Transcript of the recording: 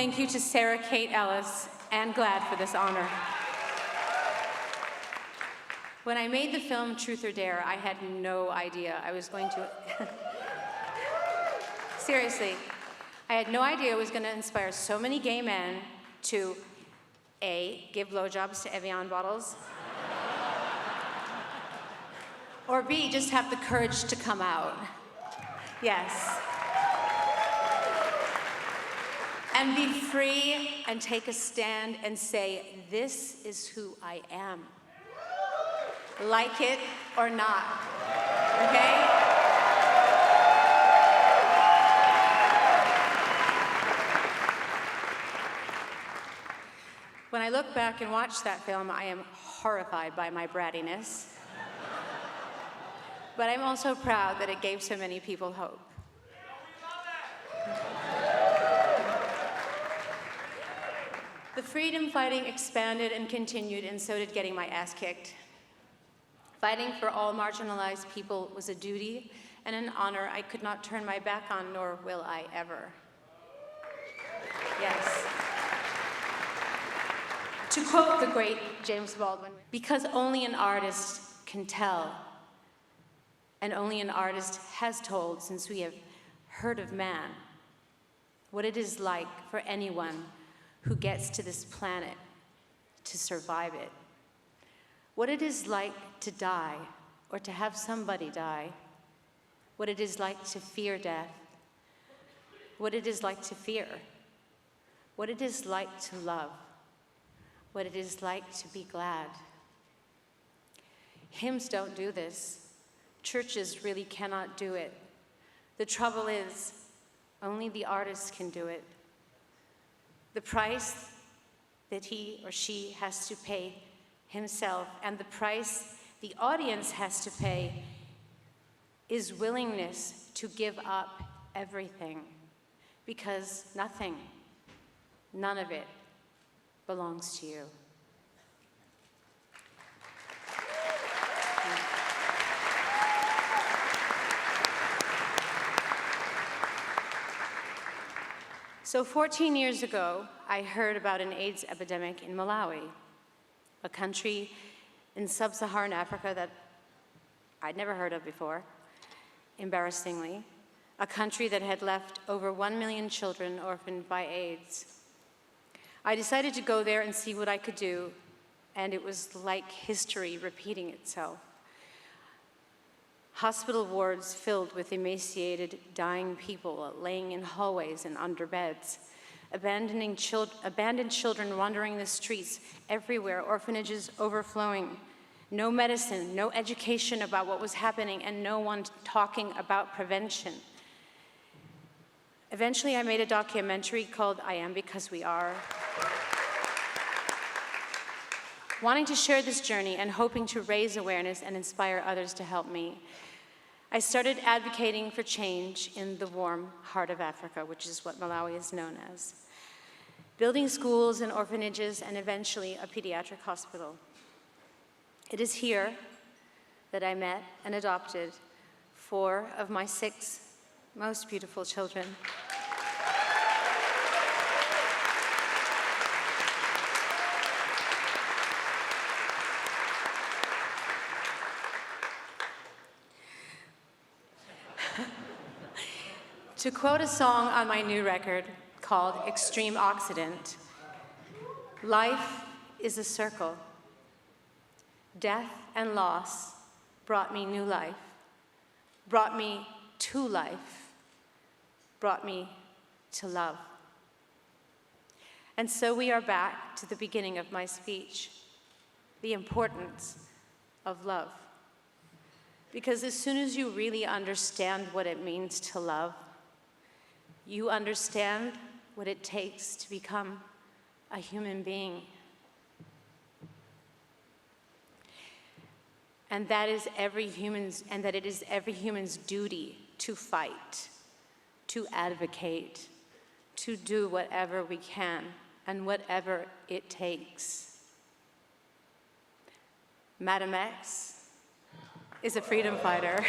thank you to Sarah Kate Ellis and GLAAD for this honor. When I made the film Truth or Dare, I had no idea I was going to... Seriously, I had no idea it was going to inspire so many gay men to A, give blowjobs to Evian bottles, or B, just have the courage to come out. Yes. And be free and take a stand and say, this is who I am. Like it or not, okay? When I look back and watch that film, I am horrified by my brattiness. But I'm also proud that it gave so many people hope. The freedom fighting expanded and continued, and so did getting my ass kicked. Fighting for all marginalized people was a duty and an honor I could not turn my back on, nor will I ever. Yes. To quote the great James Baldwin, because only an artist can tell, and only an artist has told since we have heard of man, what it is like for anyone who gets to this planet to survive it. What it is like to die, or to have somebody die. What it is like to fear death. What it is like to fear. What it is like to love. What it is like to be glad. Hymns don't do this. Churches really cannot do it. The trouble is, only the artist can do it. The price that he or she has to pay himself, and the price the audience has to pay, is willingness to give up everything, because nothing, none of it, belongs to you. So 14 years ago, I heard about an AIDS epidemic in Malawi, a country in sub-Saharan Africa that I'd never heard of before, embarrassingly, a country that had left over 1 million children orphaned by AIDS. I decided to go there and see what I could do, and it was like history repeating itself. Hospital wards filled with emaciated, dying people laying in hallways and under beds, abandoned children wandering the streets everywhere, orphanages overflowing, no medicine, no education about what was happening, and no one talking about prevention. Eventually, I made a documentary called I Am Because We Are, wanting to share this journey and hoping to raise awareness and inspire others to help me. I started advocating for change in the warm heart of Africa, which is what Malawi is known as. Building schools and orphanages, and eventually a pediatric hospital. It is here that I met and adopted 4 of my 6 most beautiful children. To quote a song on my new record called Extreme Occident, life is a circle. Death and loss brought me new life, brought me to life, brought me to love. And so we are back to the beginning of my speech, the importance of love. Because as soon as you really understand what it means to love, you understand what it takes to become a human being. And that it is every human's duty to fight, to advocate, to do whatever we can and whatever it takes. Madam X is a freedom fighter.